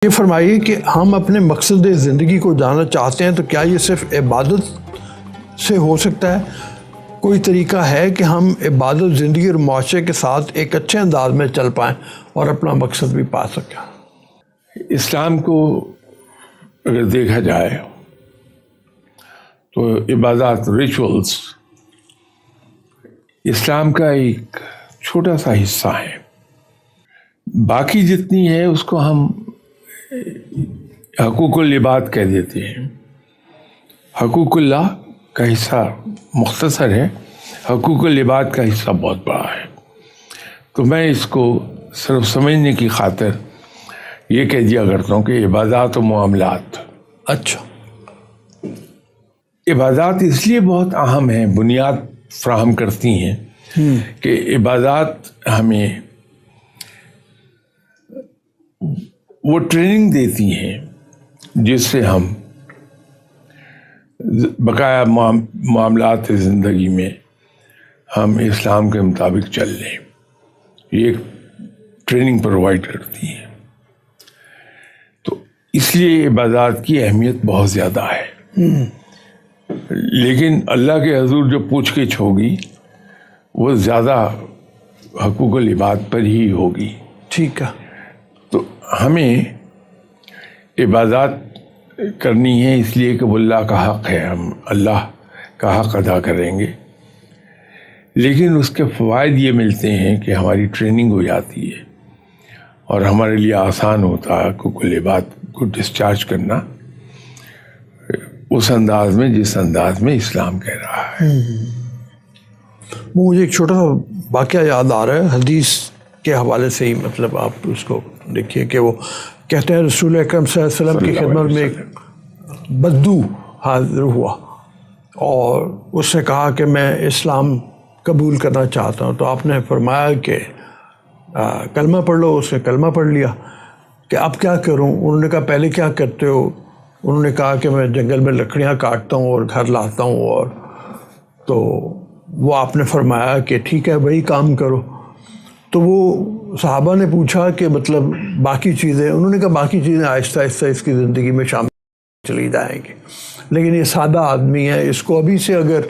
یہ فرمائیے کہ ہم اپنے مقصد زندگی کو جاننا چاہتے ہیں تو کیا یہ صرف عبادت سے ہو سکتا ہے؟ کوئی طریقہ ہے کہ ہم عبادت زندگی اور معاشرے کے ساتھ ایک اچھے انداز میں چل پائیں اور اپنا مقصد بھی پا سکیں؟ اسلام کو اگر دیکھا جائے تو عبادات ریچولز اسلام کا ایک چھوٹا سا حصہ ہے. باقی جتنی ہے اس کو ہم حقوق العباد کہہ دیتے ہیں. حقوق اللہ کا حصہ مختصر ہے، حقوق العباد کا حصہ بہت بڑا ہے. تو میں اس کو صرف سمجھنے کی خاطر یہ کہہ دیا کرتا ہوں کہ عبادات و معاملات. اچھا، عبادات اس لیے بہت اہم ہیں، بنیاد فراہم کرتی ہیں کہ عبادات ہمیں وہ ٹریننگ دیتی ہیں جس سے ہم بقایا معاملات زندگی میں ہم اسلام کے مطابق چل لیں. یہ ایک ٹریننگ پرووائڈ کرتی ہیں. تو اس لیے عبادات کی اہمیت بہت زیادہ ہے. لیکن اللہ کے حضور جو پوچھ گچھ ہوگی وہ زیادہ حقوق العباد پر ہی ہوگی. ٹھیک ہے. تو ہمیں عبادات کرنی ہے اس لیے کہ وہ اللہ کا حق ہے، ہم اللہ کا حق ادا کریں گے. لیکن اس کے فوائد یہ ملتے ہیں کہ ہماری ٹریننگ ہو جاتی ہے اور ہمارے لیے آسان ہوتا ہے حقوق العباد کو ڈسچارج کرنا اس انداز میں جس انداز میں اسلام کہہ رہا ہے. وہ مجھے ایک چھوٹا سا واقعہ یاد آ رہا ہے حدیث کے حوالے سے ہی، مطلب آپ اس کو دیکھیے کہ وہ کہتے ہیں رسول اکرم صلی اللہ علیہ وسلم کی خدمت میں ایک بدو حاضر ہوا اور اس نے کہا کہ میں اسلام قبول کرنا چاہتا ہوں. تو آپ نے فرمایا کہ کلمہ پڑھ لو. اس نے کلمہ پڑھ لیا. کہ اب کیا کروں؟ انہوں نے کہا پہلے کیا کرتے ہو؟ انہوں نے کہا کہ میں جنگل میں لکڑیاں کاٹتا ہوں اور گھر لاتا ہوں. اور تو وہ آپ نے فرمایا کہ ٹھیک ہے وہی کام کرو. تو وہ صحابہ نے پوچھا کہ مطلب باقی چیزیں؟ انہوں نے کہا باقی چیزیں آہستہ آہستہ اس کی زندگی میں شامل چلی جائیں گی، لیکن یہ سادہ آدمی ہے، اس کو ابھی سے اگر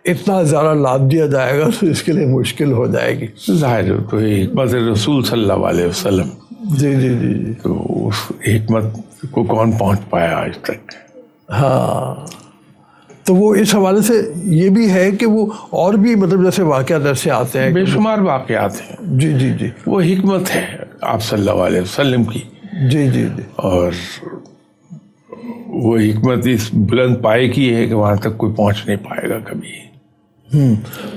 اتنا زیادہ لاد دیا جائے گا تو اس کے لیے مشکل ہو جائے گی. ظاہر تو حکمت رسول صلی اللہ علیہ وسلم. جی جی جی جی. تو اس حکمت کو کون پہنچ پایا آج تک؟ ہاں، تو وہ اس حوالے سے یہ بھی ہے کہ وہ اور بھی مطلب جیسے واقعات ایسے آتے ہیں، بے شمار واقعات ہیں. جی جی جی. وہ حکمت ہے آپ صلی اللہ علیہ وسلم کی. جی جی جی. اور وہ حکمت اس بلند پائے کی ہے کہ وہاں تک کوئی پہنچ نہیں پائے گا کبھی.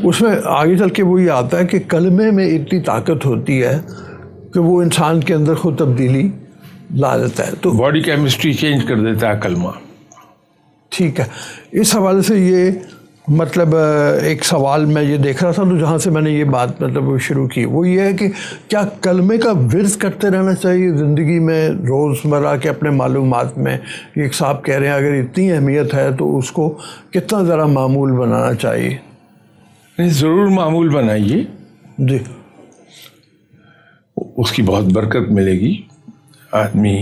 اس میں آگے چل کے وہی آتا ہے کہ کلمے میں اتنی طاقت ہوتی ہے کہ وہ انسان کے اندر خود تبدیلی لا دیتا ہے. تو باڈی کیمسٹری چینج کر دیتا ہے کلمہ. ٹھیک ہے. اس حوالے سے یہ مطلب ایک سوال میں یہ دیکھ رہا تھا تو جہاں سے میں نے یہ بات مطلب شروع کی وہ یہ ہے کہ کیا کلمے کا ورد کرتے رہنا چاہیے زندگی میں روزمرہ کے اپنے معلومات میں؟ ایک صاحب کہہ رہے ہیں اگر اتنی اہمیت ہے تو اس کو کتنا ذرا معمول بنانا چاہیے؟ ضرور معمول بنائیے. جی. اس کی بہت برکت ملے گی. آدمی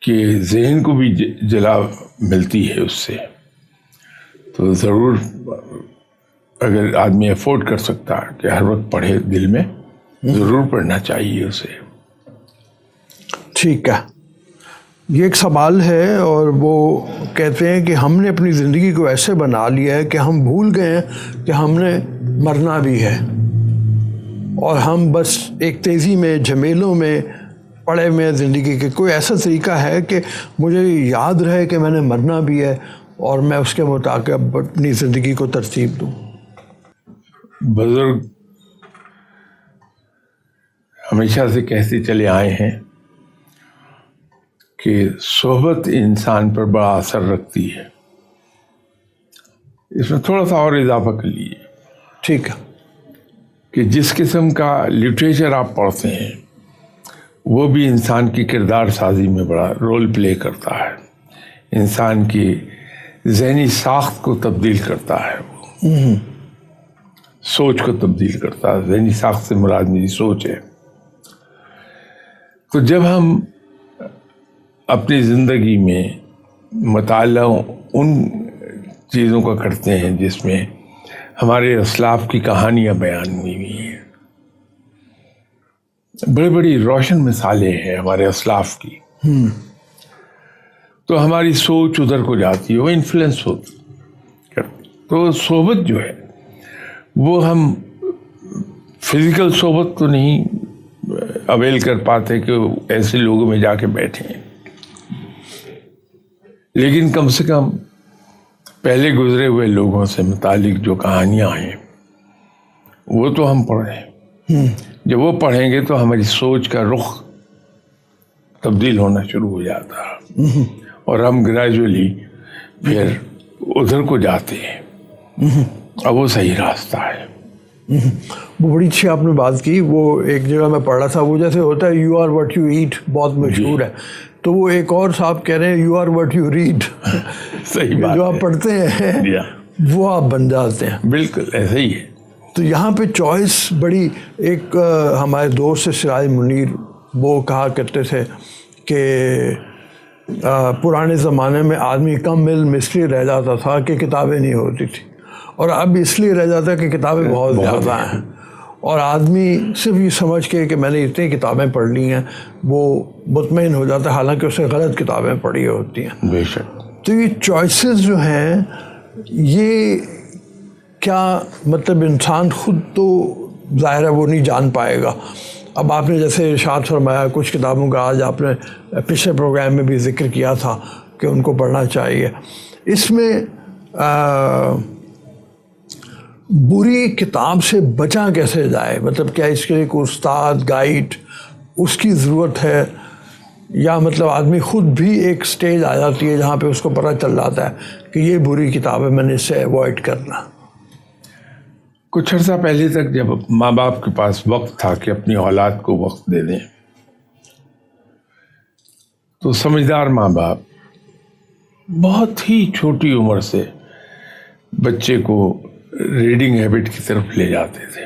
کے ذہن کو بھی جلا ملتی ہے اس سے. تو ضرور اگر آدمی افورڈ کر سکتا ہے کہ ہر وقت پڑھے دل میں، ضرور پڑھنا چاہیے اسے. ٹھیک ہے. یہ ایک سوال ہے اور وہ کہتے ہیں کہ ہم نے اپنی زندگی کو ایسے بنا لیا ہے کہ ہم بھول گئے ہیں کہ ہم نے مرنا بھی ہے، اور ہم بس ایک تیزی میں جھمیلوں میں پڑے ہوئے زندگی کے. کوئی ایسا طریقہ ہے کہ مجھے یاد رہے کہ میں نے مرنا بھی ہے اور میں اس کے مطابق اپنی زندگی کو ترتیب دوں؟ بزرگ ہمیشہ سے کہتے چلے آئے ہیں کہ صحبت انسان پر بڑا اثر رکھتی ہے. اس میں تھوڑا سا اور اضافہ کر لیے. ٹھیک ہے. کہ جس قسم کا لٹریچر آپ پڑھتے ہیں وہ بھی انسان کی کردار سازی میں بڑا رول پلے کرتا ہے، انسان کی ذہنی ساخت کو تبدیل کرتا ہے، وہ سوچ کو تبدیل کرتا ہے. ذہنی ساخت سے مراد میری سوچ ہے. تو جب ہم اپنی زندگی میں مطالعہ ان چیزوں کا کرتے ہیں جس میں ہمارے اسلاف کی کہانیاں بیان ہوئی ہیں، بڑی بڑی روشن مثالیں ہیں ہمارے اسلاف کی، تو ہماری سوچ ادھر کو جاتی ہے، وہ انفلوئنس ہوتی کرتی۔ تو صحبت جو ہے وہ ہم فزیکل صحبت تو نہیں اویل کر پاتے کہ ایسے لوگوں میں جا کے بیٹھیں، لیکن کم سے کم پہلے گزرے ہوئے لوگوں سے متعلق جو کہانیاں ہیں وہ تو ہم پڑھیں۔ جب وہ پڑھیں گے تو ہماری سوچ کا رخ تبدیل ہونا شروع ہو جاتا ہے، اور ہم گریجولی پھر ادھر کو جاتے ہیں، اب وہ صحیح راستہ ہے۔ وہ بڑی اچھی آپ نے بات کی۔ وہ ایک جگہ میں پڑھ رہا تھا، وہ جیسے ہوتا ہے you are what you eat, بہت مشہور ہے، تو وہ ایک اور صاحب کہہ رہے ہیں you are what you read, صحیح بات، جو آپ پڑھتے ہیں وہ آپ بن جاتے ہیں۔ بالکل ایسا ہی ہے۔ تو یہاں پہ چوائس بڑی، ایک ہمارے دوست سراج منیر وہ کہا کرتے تھے کہ پرانے زمانے میں آدمی کم علم اس لیے رہ جاتا تھا کہ کتابیں نہیں ہوتی تھی، اور اب اس لیے رہ جاتا ہے کہ کتابیں بہت زیادہ ہیں، اور آدمی صرف یہ سمجھ کے کہ میں نے اتنی کتابیں پڑھ لی ہیں وہ مطمئن ہو جاتا ہے، حالانکہ اس نے غلط کتابیں پڑھی ہوتی ہیں۔ بے شک۔ تو یہ چوائسیز جو ہیں، یہ کیا مطلب انسان خود تو ظاہر ہے وہ نہیں جان پائے گا۔ اب آپ نے جیسے ارشاد فرمایا کچھ کتابوں کا، آج آپ نے پچھلے پروگرام میں بھی ذکر کیا تھا کہ ان کو پڑھنا چاہیے، اس میں بری کتاب سے بچا کیسے جائے؟ مطلب کیا اس کے لیے کوئی استاد، گائیڈ اس کی ضرورت ہے، یا مطلب آدمی خود بھی ایک سٹیج آ جاتی ہے جہاں پہ اس کو پتہ چل جاتا ہے کہ یہ بری کتاب ہے، میں نے اس سے ایوائڈ کرنا؟ کچھ عرصہ پہلے تک جب ماں باپ کے پاس وقت تھا کہ اپنی اولاد کو وقت دے دیں، تو سمجھدار ماں باپ بہت ہی چھوٹی عمر سے بچے کو ریڈنگ ہیبٹ کی طرف لے جاتے تھے،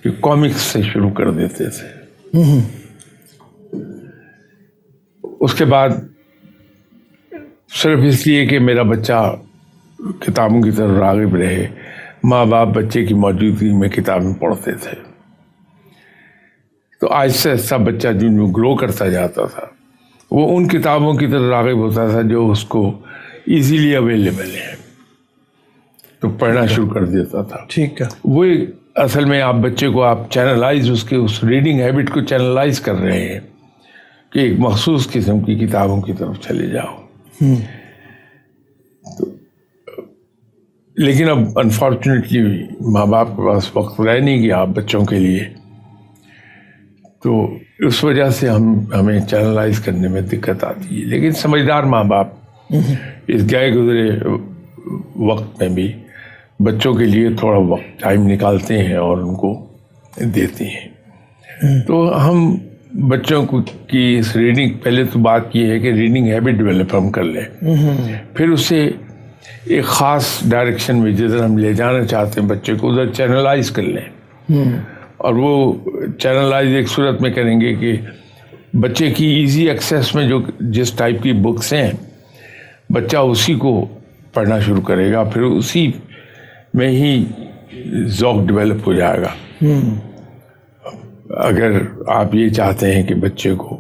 کہ کامکس سے شروع کر دیتے تھے۔ اس کے بعد صرف اس لیے کہ میرا بچہ کتابوں کی طرف راغب رہے، ماں باپ بچے کی موجودگی میں کتابیں پڑھتے تھے۔ تو آہستہ آہستہ بچہ جو گرو کرتا جاتا تھا وہ ان کتابوں کی طرف راغب ہوتا تھا جو اس کو ایزیلی اویلیبل ہے، تو پڑھنا شروع کر دیتا تھا۔ ٹھیک ہے۔ وہ اصل میں آپ بچے کو آپ چینلائز، اس ریڈنگ ہیبٹ کو چینلائز کر رہے ہیں کہ ایک مخصوص قسم کی کتابوں کی طرف چلے جاؤ۔ لیکن اب انفارچونیٹلی ماں باپ کے پاس وقت رہ نہیں گیا بچوں کے لیے، تو اس وجہ سے ہمیں چینلائز کرنے میں دقت آتی ہے۔ لیکن سمجھدار ماں باپ اس گئے گزرے وقت میں بھی بچوں کے لیے تھوڑا وقت ٹائم نکالتے ہیں اور ان کو دیتے ہیں۔ تو ہم بچوں کو کی اس ریڈنگ، پہلے تو بات یہ ہے کہ ریڈنگ ہیبٹ ڈیولپ ہم کر لیں، پھر اسے ایک خاص ڈائریکشن میں جدھر ہم لے جانا چاہتے ہیں بچے کو ادھر چینلائز کر لیں، اور وہ چینلائز ایک صورت میں کریں گے کہ بچے کی ایزی ایکسیس میں جو جس ٹائپ کی بکس ہیں بچہ اسی کو پڑھنا شروع کرے گا، پھر اسی میں ہی ذوق ڈیولپ ہو جائے گا۔ اگر آپ یہ چاہتے ہیں کہ بچے کو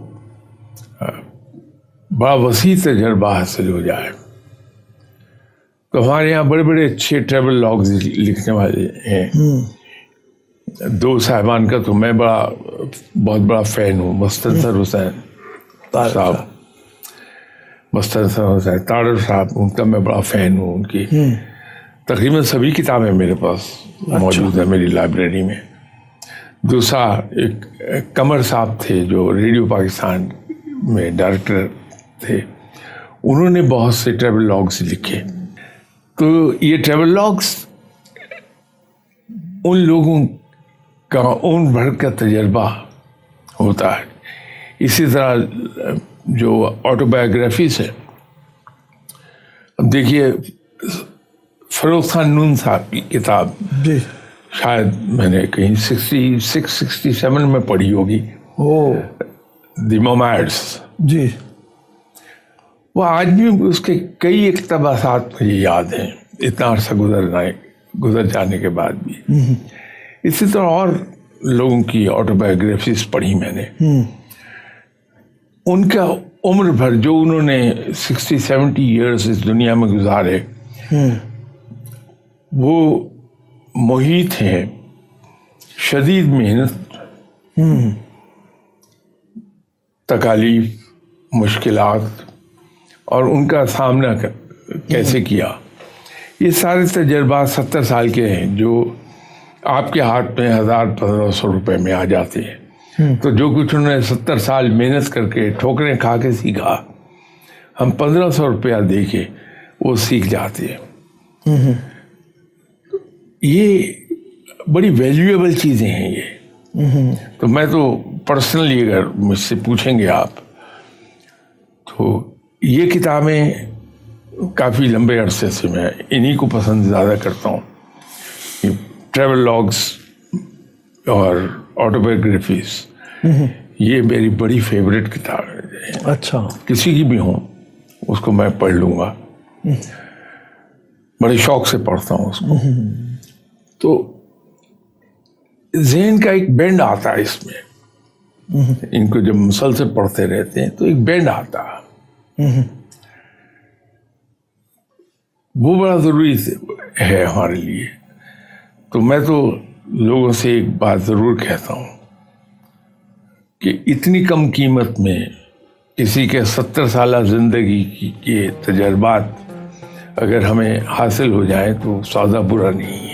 بڑا وسیع تجربہ حاصل ہو جائے، تو ہمارے یہاں بڑے بڑے اچھے ٹریول لاگز لکھنے والے ہیں۔ دو صاحبان کا تو میں بہت بڑا فین ہوں، مستنصر حسین صاحب، مستنصر حسین تارڑ صاحب، ان کا میں بڑا فین ہوں۔ ان کی تقریباً سبھی کتابیں میرے پاس موجود ہیں میری لائبریری میں۔ دوسرا ایک قمر صاحب تھے جو ریڈیو پاکستان میں ڈائریکٹر تھے، انہوں نے بہت سے ٹریول لاگز لکھے۔ تو یہ ٹریول لاگز ان لوگوں کا اون بھر کا تجربہ ہوتا ہے۔ اسی طرح جو آٹو بایوگرافیز ہے، دیکھیے فروخ خان نون صاحب کی کتاب شاید میں نے کہیں 66-67 میں پڑھی ہوگی، دی نومیڈس. جی. وہ آج بھی اس کے کئی اقتباسات مجھے یاد ہیں اتنا عرصہ گزر جانے کے بعد بھی. اسی طرح اور لوگوں کی آٹوبایوگرافیز پڑھی میں نے. ان کا عمر بھر جو انہوں نے 60-70 ایئرس اس دنیا میں گزارے وہ محیط ہیں شدید محنت، تکالیف، مشکلات اور ان کا سامنا کیسے کیا. یہ سارے تجربات 70 سال کے ہیں جو آپ کے ہاتھ میں 1000-1500 روپے میں آ جاتے ہیں. تو جو کچھ انہوں نے 70 سال محنت کر کے ٹھوکریں کھا کے سیکھا، ہم 1500 روپیہ دے کے وہ سیکھ جاتے ہیں. یہ بڑی ویلیویبل چیزیں ہیں یہ. تو میں تو پرسنلی اگر مجھ سے پوچھیں گے آپ تو یہ کتابیں کافی لمبے عرصے سے میں انہی کو پسند زیادہ کرتا ہوں. ٹریول لاگس اور آٹوبایوگرافیز یہ میری بڑی فیوریٹ کتاب ہے. اچھا. کسی کی بھی ہوں اس کو میں پڑھ لوں گا، بڑے شوق سے پڑھتا ہوں اس کو. تو ذہن کا ایک بینڈ آتا ہے اس میں. ان کو جب مسلسل پڑھتے رہتے ہیں تو ایک بینڈ آتا ہے، وہ بڑا ضروری ہے ہمارے لیے. تو میں تو لوگوں سے ایک بات ضرور کہتا ہوں کہ اتنی کم قیمت میں کسی کے 70 سالہ زندگی کے تجربات اگر ہمیں حاصل ہو جائیں تو سودا برا نہیں ہے.